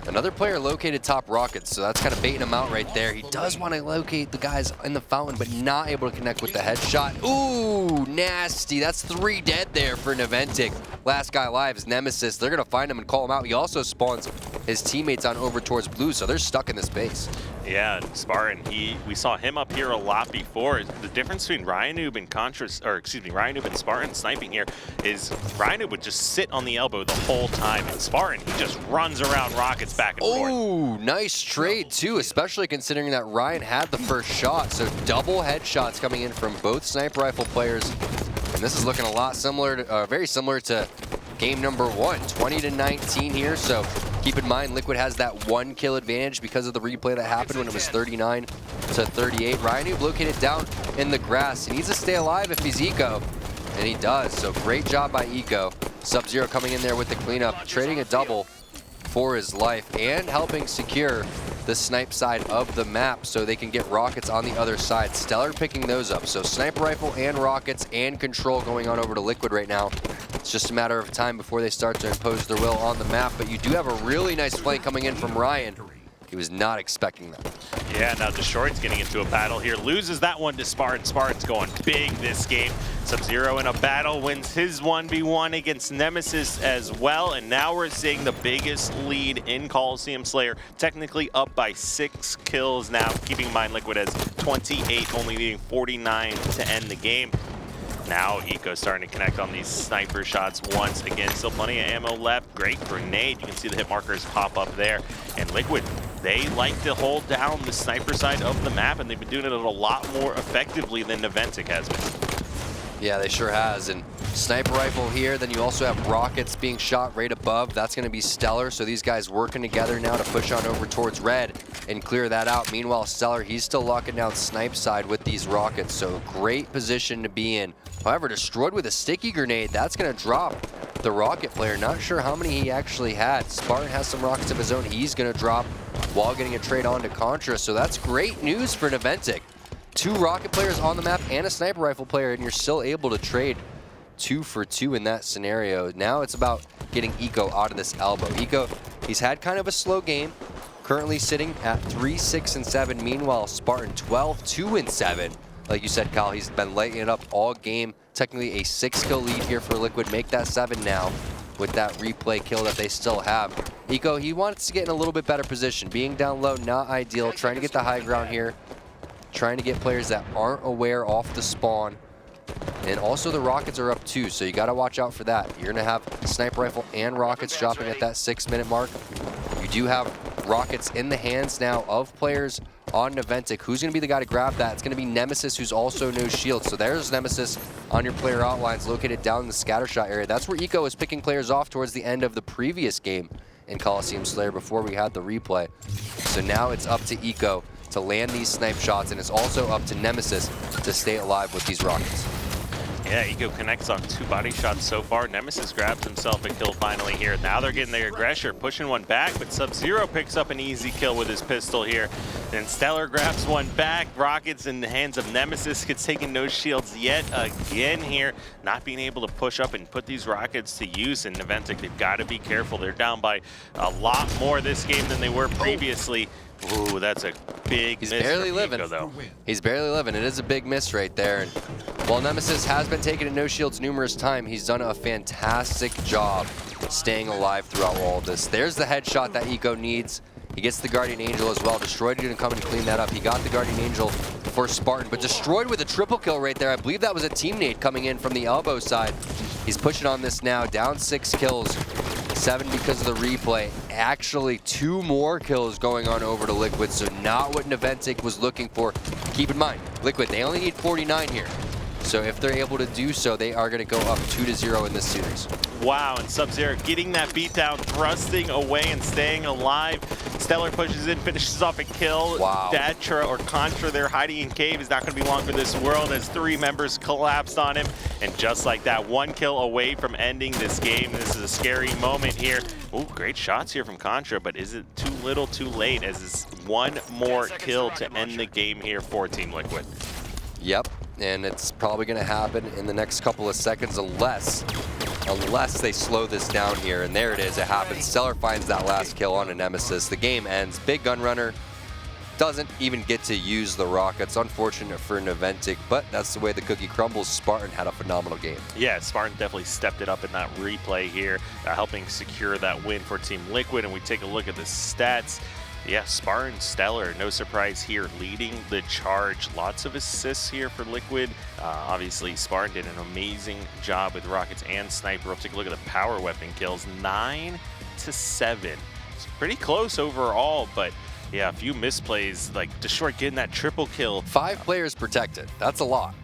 Another player located top rockets, so that's kind of baiting him out right there. He does want to locate the guys in the fountain, but not able to connect with the headshot. Ooh, nasty. That's 3 dead there for Naventic. Last guy alive is Nemesis. They're going to find him and call him out. He also spawns his teammates on over towards blue, so they're stuck in this base. Yeah, and Spartan, we saw him up here a lot before. The difference between Ryanoob and Ryanoob and Spartan sniping here is Ryanoob would just sit on the elbow the whole time, and Spartan, he just runs around rockets back and forth. Oh, nice trade too, especially considering that Ryan had the first shot. So double headshots coming in from both sniper rifle players, and this is looking a lot similar to, very similar to game number 1, 20-19 here. So keep in mind, Liquid has that 1 kill advantage because of the replay that happened when it was 39-38. Ryanoob located down in the grass. He needs to stay alive if he's Eco, and he does. So great job by Eco. Sub-Zero coming in there with the cleanup, trading a double for his life and helping secure the snipe side of the map so they can get rockets on the other side. Stellar picking those up. So sniper rifle and rockets and control going on over to Liquid right now. It's just a matter of time before they start to impose their will on the map, but you do have a really nice play coming in from Ryan. He was not expecting that. Yeah, now Destroyed's getting into a battle here. Loses that one to Spartan. Spartan's going big this game. Sub-Zero in a battle wins his 1v1 against Nemesis as well. And now we're seeing the biggest lead in Coliseum Slayer. Technically up by 6 kills now. Keeping in mind Liquid has 28, only needing 49 to end the game. Now Eco starting to connect on these sniper shots once again. Still plenty of ammo left. Great grenade. You can see the hit markers pop up there. And Liquid, they like to hold down the sniper side of the map, and they've been doing it a lot more effectively than Naventic has been. Yeah, they sure has. And sniper rifle here, then you also have rockets being shot right above. That's going to be Stellar, so these guys working together now to push on over towards red and clear that out. Meanwhile, Stellar, he's still locking down snipe side with these rockets, so great position to be in. However, Destroyed with a sticky grenade, that's going to drop the rocket player. Not sure how many he actually had. Spartan has some rockets of his own he's going to drop while getting a trade on to Contra, so that's great news for Naventic. 2 rocket players on the map and a sniper rifle player, and you're still able to trade 2 for 2 in that scenario. Now it's about getting Eco out of this elbow. Eco, he's had kind of a slow game, currently sitting at 3, 6, and 7. Meanwhile, Spartan 12, 2, and 7. Like you said, Kyle, he's been lighting it up all game. Technically a 6-kill lead here for Liquid. Make that 7 now with that replay kill that they still have. Eco, he wants to get in a little bit better position. Being down low, not ideal. Trying to get the high ground here. trying to get players that aren't aware off the spawn. And also the rockets are up too, so you got to watch out for that. You're going to have sniper rifle and rockets dropping at that 6-minute mark. You do have rockets in the hands now of players on Naventic. Who's going to be the guy to grab that? It's going to be Nemesis, who's also no shield. So there's Nemesis on your player outlines located down in the scatter shot area. That's where Eco was picking players off towards the end of the previous game in Coliseum Slayer before we had the replay. So now it's up to Eco to land these snipe shots, and it's also up to Nemesis to stay alive with these rockets. Yeah, Eco connects on 2 body shots so far. Nemesis grabs himself a kill finally here. Now they're getting their aggressor, pushing one back, but Sub-Zero picks up an easy kill with his pistol here. Then Stellar grabs one back. Rockets in the hands of Nemesis, gets taking no shields yet again here. Not being able to push up and put these rockets to use in Naventic. They've got to be careful. They're down by a lot more this game than they were previously. Ooh, that's a big miss. He's barely living. Eco, though. He's barely living. It is a big miss right there. And while Nemesis has been taken to no shields numerous times, he's done a fantastic job staying alive throughout all of this. There's the headshot that Eco needs. He gets the Guardian Angel as well. Destroyed didn't come and clean that up. He got the Guardian Angel for Spartan, but Destroyed with a triple kill right there. I believe that was a teammate coming in from the elbow side. He's pushing on this now, down 6 kills. 7 because of the replay. Actually, 2 more kills going on over to Liquid, so not what Naventic was looking for. Keep in mind, Liquid, they only need 49 here. So if they're able to do so, they are going to go up 2-0 in this series. Wow, and Sub-Zero getting that beatdown, thrusting away and staying alive. Stellar pushes in, finishes off a kill. Wow. Datra or Contra there hiding in cave is not going to be long for this world as 3 members collapsed on him. And just like that, 1 kill away from ending this game. This is a scary moment here. Oh, great shots here from Contra, but is it too little too late as it's 1 more kill to end the game here for Team Liquid? Yep, and it's probably going to happen in the next couple of seconds unless they slow this down here. And there it is, it happens. Stellar finds that last kill on a Nemesis. The game ends. Big Gun Runner doesn't even get to use the rockets. Unfortunate for Naventic, but that's the way the cookie crumbles. Spartan had a phenomenal game. Yeah, Spartan definitely stepped it up in that replay here, helping secure that win for Team Liquid. And we take a look at the stats. Yeah, Spartan, Stellar, no surprise here, leading the charge. Lots of assists here for Liquid. Obviously, Spartan did an amazing job with rockets and sniper. We'll take a look at the power weapon kills, 9-7. It's pretty close overall, but yeah, a few misplays, like Destroy getting that triple kill. 5 players protected. That's a lot.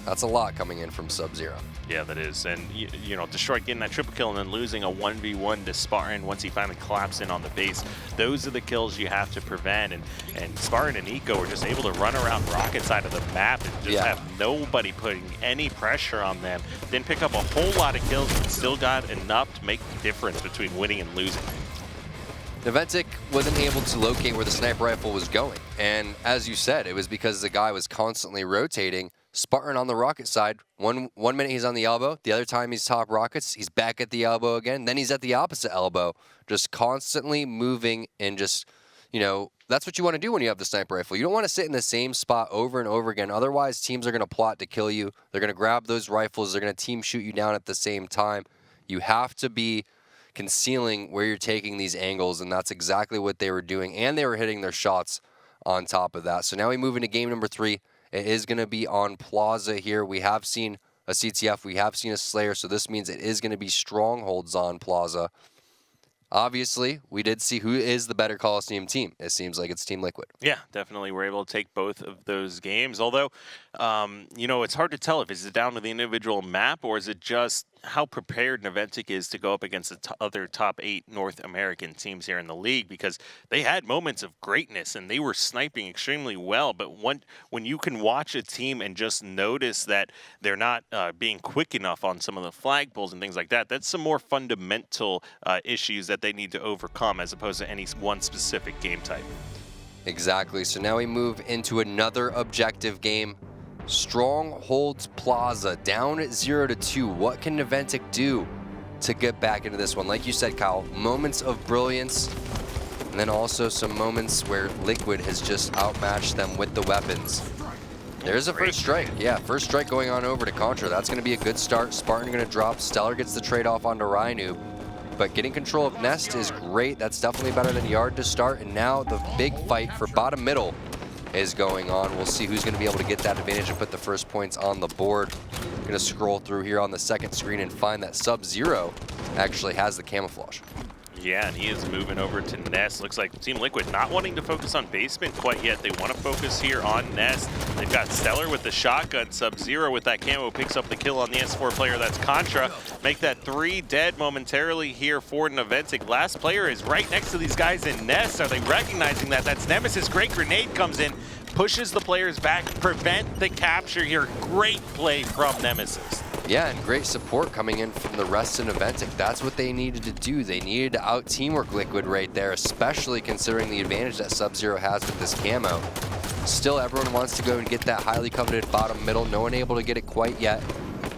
That's a lot coming in from Sub-Zero. Yeah, that is. And, you know, Destroy getting that triple kill and then losing a 1v1 to Spartan once he finally collapsed in on the base. Those are the kills you have to prevent. And Spartan and Eco were just able to run around rocket side of the map and just have nobody putting any pressure on them. Didn't pick up a whole lot of kills, but still got enough to make the difference between winning and losing. Naventic wasn't able to locate where the sniper rifle was going. And as you said, it was because the guy was constantly rotating. Spartan on the rocket side, one minute he's on the elbow, the other time he's top rockets, he's back at the elbow again, then he's at the opposite elbow, just constantly moving and just, you know, that's what you want to do when you have the sniper rifle. You don't want to sit in the same spot over and over again, otherwise teams are going to plot to kill you. They're going to grab those rifles, they're going to team shoot you down at the same time. You have to be concealing where you're taking these angles, and that's exactly what they were doing, and they were hitting their shots on top of that. So now we move into game number 3. It is going to be on Plaza here. We have seen a CTF, we have seen a Slayer, so this means it is going to be Strongholds on Plaza. Obviously, we did see who is the better Coliseum team. It seems like it's Team Liquid. Yeah, definitely. We're able to take both of those games. Although, you know, it's hard to tell if it's down to the individual map or is it just how prepared Naventic is to go up against the other top 8 North American teams here in the league, because they had moments of greatness and they were sniping extremely well. But when you can watch a team and just notice that they're not being quick enough on some of the flag pulls and things like that, that's some more fundamental issues that they need to overcome as opposed to any one specific game type. Exactly. So now we move into another objective game. Strongholds Plaza, down at 0-2. What can Naventic do to get back into this one? Like you said, Kyle, moments of brilliance, and then also some moments where Liquid has just outmatched them with the weapons. There's a first strike. Yeah, first strike going on over to Contra. That's going to be a good start. Spartan going to drop. Stellar gets the trade-off onto Rhino. But getting control of Nest is great. That's definitely better than Yard to start. And now the big fight for bottom middle is going on. We'll see who's going to be able to get that advantage and put the first points on the board. Going to scroll through here on the second screen and find that Sub-Zero actually has the camouflage. Yeah, and he is moving over to Nest. Looks like Team Liquid not wanting to focus on basement quite yet. They want to focus here on Nest. They've got Stellar with the shotgun. Sub-Zero with that camo picks up the kill on the S4 player. That's Contra. Make that 3 dead momentarily here for Naventic. Last player is right next to these guys in Nest. Are they recognizing that? That's Nemesis. Great grenade comes in, pushes the players back, prevent the capture here. Great play from Nemesis. Yeah, and great support coming in from the rest of Naventic. That's what they needed to do. They needed to out-teamwork Liquid right there, especially considering the advantage that Sub-Zero has with this camo. Still, everyone wants to go and get that highly coveted bottom middle. No one able to get it quite yet.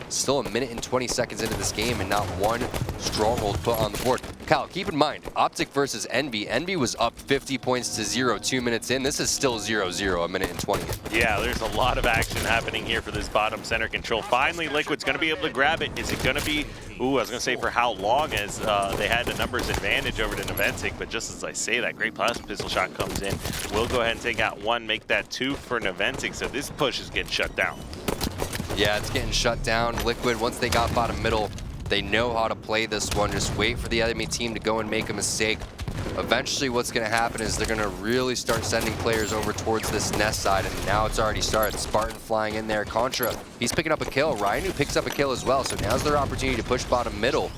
Still a minute and 20 seconds into this game and not one stronghold put on the board. Kyle, keep in mind, Optic versus Envy. Envy was up 50 points to 0 2 minutes in. This is still 0-0, a minute and 20. Yeah, there's a lot of action happening here for this bottom center control. Finally, Liquid's going to be able to grab it. Is it going to be, ooh, I was going to say for how long, as they had a numbers advantage over to Naventic, but just as I say that, great plasma pistol shot comes in. We'll go ahead and take out 1, make that 2 for Naventic, so this push is getting shut down. Yeah, it's getting shut down. Liquid, once they got bottom middle, they know how to play this one. Just wait for the enemy team to go and make a mistake. Eventually, what's going to happen is they're going to really start sending players over towards this Nest side, and now it's already started. Spartan flying in there. Contra, he's picking up a kill. Ryan, who picks up a kill as well, so now's their opportunity to push bottom middle.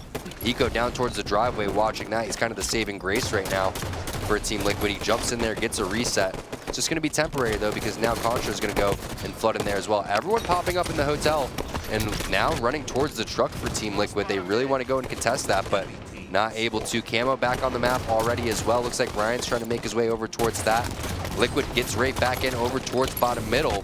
Eco down towards the driveway, watching that. He's kind of the saving grace right now for Team Liquid. He jumps in there, gets a reset. It's just going to be temporary, though, because now Contra is going to go and flood in there as well. Everyone popping up in the hotel and now running towards the truck for Team Liquid. They really want to go and contest that, but not able to. Camo back on the map already as well. Looks like Ryan's trying to make his way over towards that. Liquid gets right back in over towards bottom middle.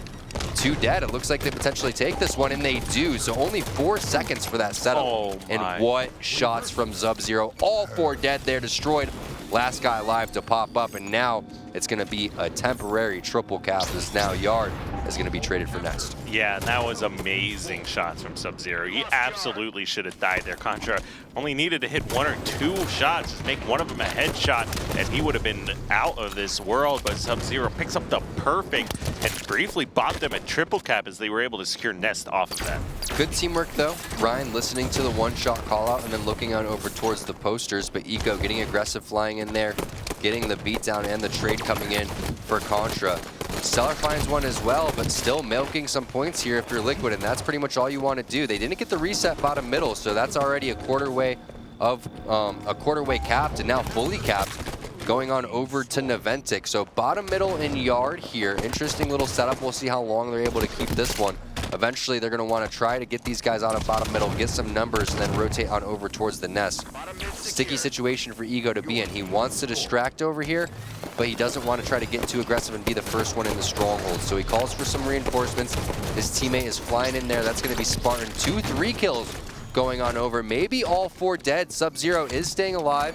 2 dead. It looks like they potentially take this one, and they do. So only 4 seconds for that setup. Oh, and what shots from Sub-Zero. All 4 dead there, destroyed. Last guy alive to pop up, and now it's going to be a temporary triple cap. This now Yard is going to be traded for Nest. Yeah, and that was amazing shots from Sub-Zero. He absolutely should have died there. Contra only needed to hit 1 or 2 shots, just make one of them a headshot, and he would have been out of this world. But Sub-Zero picks up the perfect and briefly bought them a triple cap as they were able to secure Nest off of that. Good teamwork, though. Ryan listening to the one-shot call-out and then looking on over towards the posters, but Eco getting aggressive, flying in there, getting the beatdown and the trade coming in for Contra. Stellar finds one as well, but still milking some points here if you're Liquid, and that's pretty much all you want to do. They didn't get the reset bottom middle, so that's already a quarter way capped, and now fully capped, going on over to Naventic. So bottom middle and Yard here. Interesting little setup. We'll see how long they're able to keep this one. Eventually, they're going to want to try to get these guys out of bottom middle, get some numbers, and then rotate on over towards the Nest. Sticky situation for Ego to be in. He wants to distract over here, but he doesn't want to try to get too aggressive and be the first one in the stronghold. So he calls for some reinforcements. His teammate is flying in there. That's going to be Spartan. 2-3 kills going on over. Maybe all 4 dead. Sub-Zero is staying alive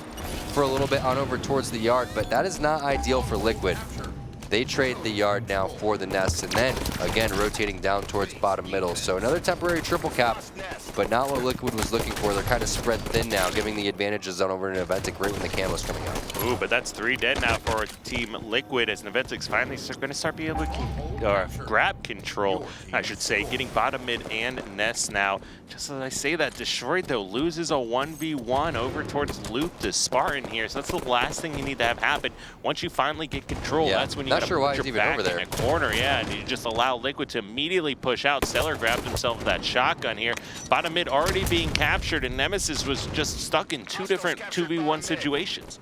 for a little bit on over towards the Yard, but that is not ideal for Liquid. They trade the Yard now for the Nest, and then again rotating down towards bottom middle. So another temporary triple cap, but not what Liquid was looking for. They're kind of spread thin now, giving the advantages on over to Naventic right when the camo's coming out. Ooh, but that's 3 dead now for Team Liquid as Naventic's finally going to start being able to grab control, I should say, getting bottom mid and Nest now. Just as I say that, Destroyed, though, loses a 1v1 over towards Loop to Spartan here. So that's the last thing you need to have happen. Once you finally get control, that's when you not sure why he's even over there in a corner, yeah, and you just allow Liquid to immediately push out. Stellar grabbed himself that shotgun here. Bottom mid already being captured, and Nemesis was just stuck in 2 different 2v1 situations.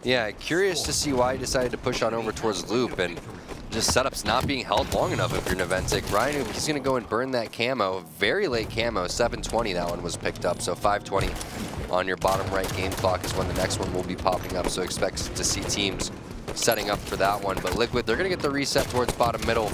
Yeah, curious to see why he decided to push on over towards Loop, and just setups not being held long enough if you're Naventic. Ryan, he's going to go and burn that camo. Very late camo, 720 that one was picked up, so 520 on your bottom right game clock is when the next one will be popping up, so expect to see teams setting up for that one. But Liquid, they're going to get the reset towards bottom middle.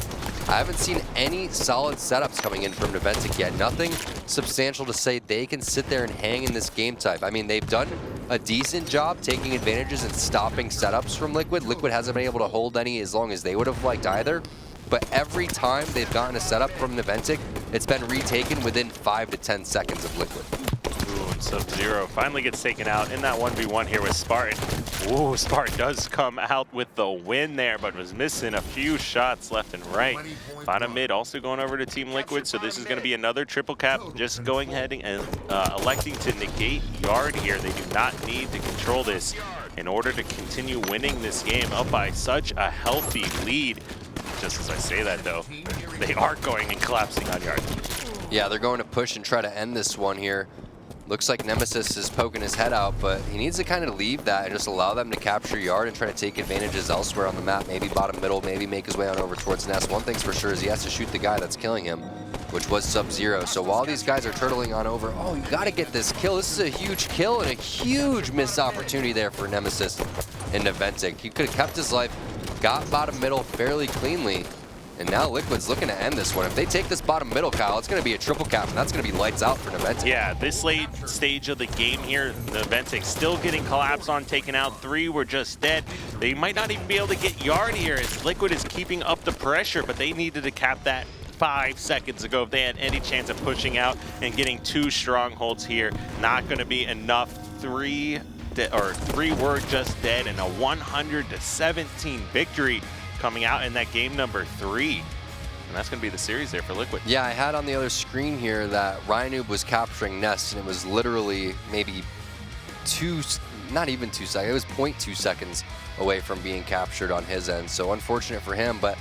I haven't seen any solid setups coming in from Naventic yet. Nothing substantial to say they can sit there and hang in this game type. I mean, they've done a decent job taking advantages and stopping setups from Liquid. Liquid hasn't been able to hold any as long as they would have liked either. But every time they've gotten a setup from Naventic, it's been retaken within 5 to 10 seconds of Liquid. Ooh, and Sub-Zero finally gets taken out in that 1v1 here with Spartan. Ooh, Spartan does come out with the win there, but was missing a few shots left and right. Bottom mid also going over to Team Liquid, so this is going to be another triple cap, just going ahead and electing to negate Yard here. They do not need to control this in order to continue winning this game up by such a healthy lead. Just as I say that, though, they are going and collapsing on Yard. Yeah, they're going to push and try to end this one here. Looks like Nemesis is poking his head out, but he needs to kind of leave that and just allow them to capture Yard and try to take advantages elsewhere on the map, maybe bottom middle, maybe make his way on over towards Nest. One thing's for sure is he has to shoot the guy that's killing him, which was Sub-Zero. So while these guys are turtling on over, oh, you got to get this kill. This is a huge kill and a huge missed opportunity there for Nemesis and Naventic. He could have kept his life, got bottom middle fairly cleanly, and now Liquid's looking to end this one. If they take this bottom middle, Kyle, it's going to be a triple cap, and that's going to be lights out for Naventic. Yeah, this late stage of the game here, Naventic still getting collapsed on, taken out. 3 were just dead. They might not even be able to get Yard here as Liquid is keeping up the pressure, but they needed to cap that 5 seconds ago if they had any chance of pushing out and getting 2 strongholds here. Not going to be enough. 3 were just dead, and a 100-17 victory coming out in that game number 3. And that's going to be the series there for Liquid. Yeah, I had on the other screen here that Ryanoob was capturing Nest, and it was literally maybe not even 2 seconds. It was 0.2 seconds away from being captured on his end. So unfortunate for him, but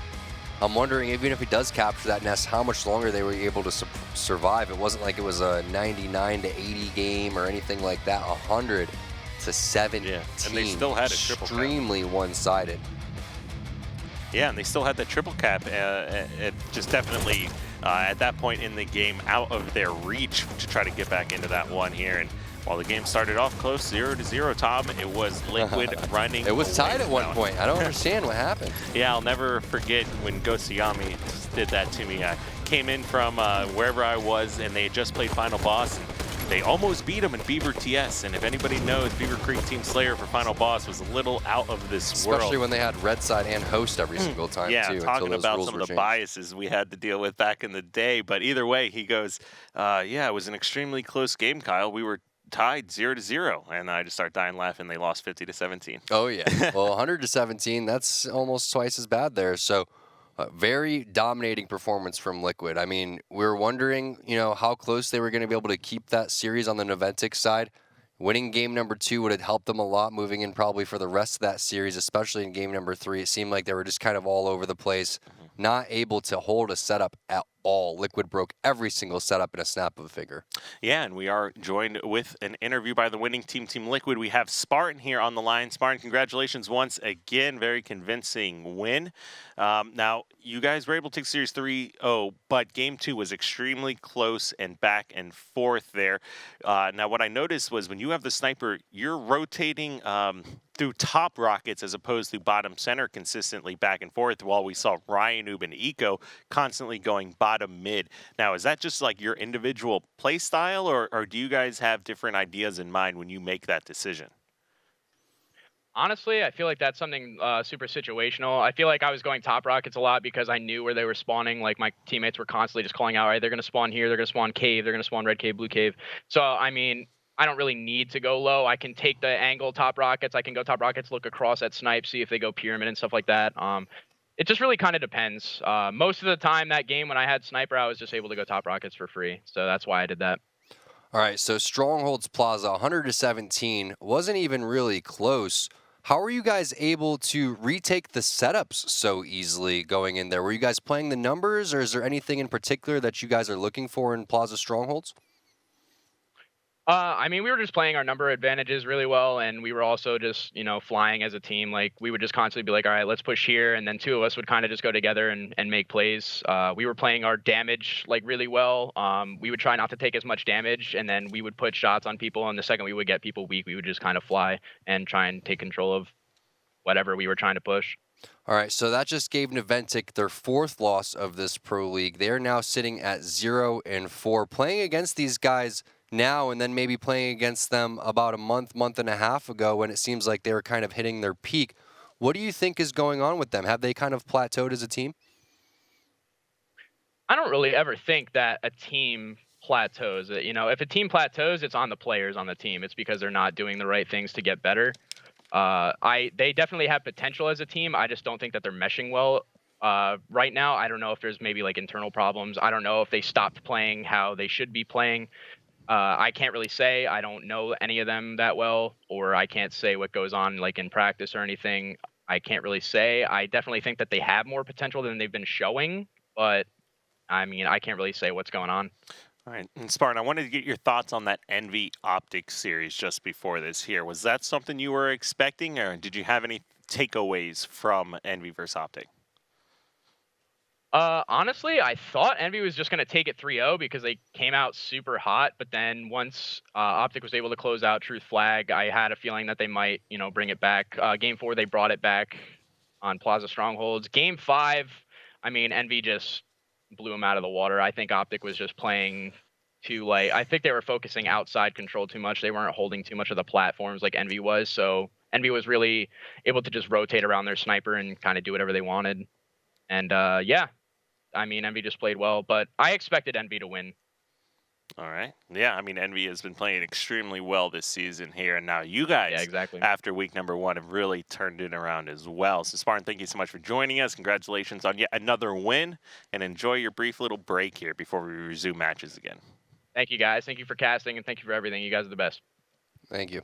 I'm wondering, even if he does capture that Nest, how much longer they were able to survive. It wasn't like it was a 99-80 game or anything like that. 100-17. Yeah, and they still had a triple cap. Extremely one-sided. Yeah, and they still had that triple cap. It just definitely, at that point in the game, out of their reach to try to get back into that one here. And while the game started off close, 0-0, Tom, it was Liquid running. It was tied at one point. I don't understand what happened. Yeah, I'll never forget when Gosiyami did that to me. I came in from wherever I was, and they had just played Final Boss, and they almost beat him in Beaver TS. And if anybody knows, Beaver Creek Team Slayer for Final Boss was a little out of this world. Especially when they had red side and host every single time, yeah, too. Talking about some of the biases we had to deal with back in the day. But either way, he goes, yeah, it was an extremely close game, Kyle. We were tied 0-0, and I just start dying laughing. They lost 50-17. Oh yeah, well 100-17, that's almost twice as bad there. So very dominating performance from Liquid. I mean, we were wondering, how close they were going to be able to keep that series on the Naventic side. Winning game number 2 would have helped them a lot moving in probably for the rest of that series, especially in game number 3. It seemed like they were just kind of all over the place, not able to hold a setup at all. Liquid broke every single setup in a snap of a finger. Yeah, and we are joined with an interview by the winning team, Team Liquid. We have Spartan here on the line. Spartan, congratulations once again. Very convincing win. Now, you guys were able to take Series 3-0, but Game 2 was extremely close and back and forth there. Now, what I noticed was when you have the sniper, you're rotating through top rockets as opposed to bottom center consistently back and forth, while we saw Ryanoob and Eco constantly going bottom mid. Now, is that just like your individual play style, or do you guys have different ideas in mind when you make that decision? Honestly, I feel like that's something super situational. I feel like I was going top rockets a lot because I knew where they were spawning. Like, my teammates were constantly just calling out, all right, they're going to spawn here, they're going to spawn cave, they're going to spawn red cave, blue cave. So, I mean, I don't really need to go low. I can take the angle top rockets. I can go top rockets, look across at snipe, see if they go pyramid and stuff like that. It just really kind of depends. Most of the time that game when I had sniper, I was just able to go top rockets for free. So that's why I did that. All right, so Strongholds Plaza, 100-17, wasn't even really close. How were you guys able to retake the setups so easily going in there? Were you guys playing the numbers, or is there anything in particular that you guys are looking for in Plaza Strongholds? I mean, we were just playing our number advantages really well, and we were also just, flying as a team. Like, we would just constantly be like, all right, let's push here, and then 2 of us would kind of just go together and make plays. We were playing our damage, really well. We would try not to take as much damage, and then we would put shots on people, and the second we would get people weak, we would just kind of fly and try and take control of whatever we were trying to push. All right, so that just gave Naventic their 4th loss of this Pro League. They're now sitting at 0-4. Playing against these guys now and then maybe playing against them about a month and a half ago when it seems like they were kind of hitting their peak. What do you think is going on with them? Have they kind of plateaued as a team? I don't really ever think that a team plateaus. You know, if a team plateaus, it's on the players on the team. It's because they're not doing the right things to get better. They definitely have potential as a team. I just don't think that they're meshing well right now. I don't know if there's maybe like internal problems. I don't know if they stopped playing how they should be playing. I can't really say. I don't know any of them that well, or I can't say what goes on like in practice or anything. I can't really say. I definitely think that they have more potential than they've been showing, but I mean, I can't really say what's going on. All right, and Spartan, I wanted to get your thoughts on that Envy Optic series just before this here. Was that something you were expecting, or did you have any takeaways from Envy versus Optic? Honestly, I thought Envy was just going to take it 3-0 because they came out super hot. But then once Optic was able to close out Truth Flag, I had a feeling that they might, you know, bring it back. Game 4, they brought it back on Plaza Strongholds. Game 5, I mean, Envy just blew them out of the water. I think Optic was just playing too light. I think they were focusing outside control too much. They weren't holding too much of the platforms like Envy was. So Envy was really able to just rotate around their sniper and kind of do whatever they wanted. And yeah. I mean, Envy just played well, but I expected Envy to win. All right. Yeah, I mean, Envy has been playing extremely well this season here, and now you guys, exactly. after week number 1, have really turned it around as well. So, Spartan, thank you so much for joining us. Congratulations on yet another win, and enjoy your brief little break here before we resume matches again. Thank you, guys. Thank you for casting, and thank you for everything. You guys are the best. Thank you.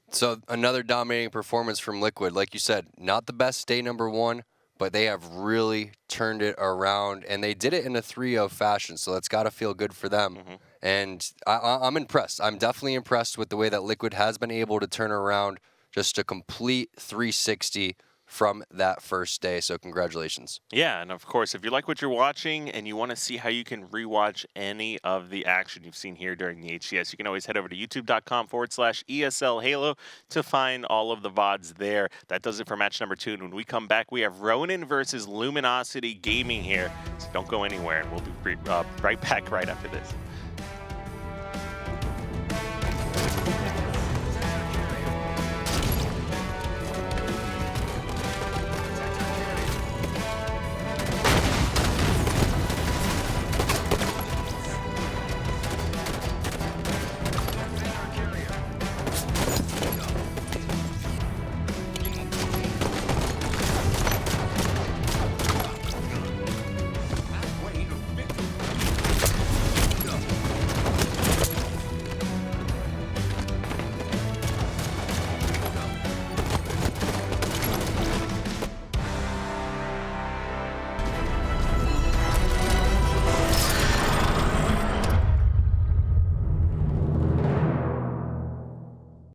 So, another dominating performance from Liquid. Like you said, not the best day number 1, but they have really turned it around, and they did it in a 3-0 fashion, so that's got to feel good for them. And I'm impressed. I'm definitely impressed with the way that Liquid has been able to turn around just a complete 360 from that first day, so congratulations. Yeah, and of course, if you like what you're watching and you want to see how you can rewatch any of the action you've seen here during the HCS, you can always head over to youtube.com/ESL Halo to find all of the VODs there. That does it for match number 2. And when we come back, we have Ronin versus Luminosity Gaming here. So don't go anywhere, and we'll be right back right after this.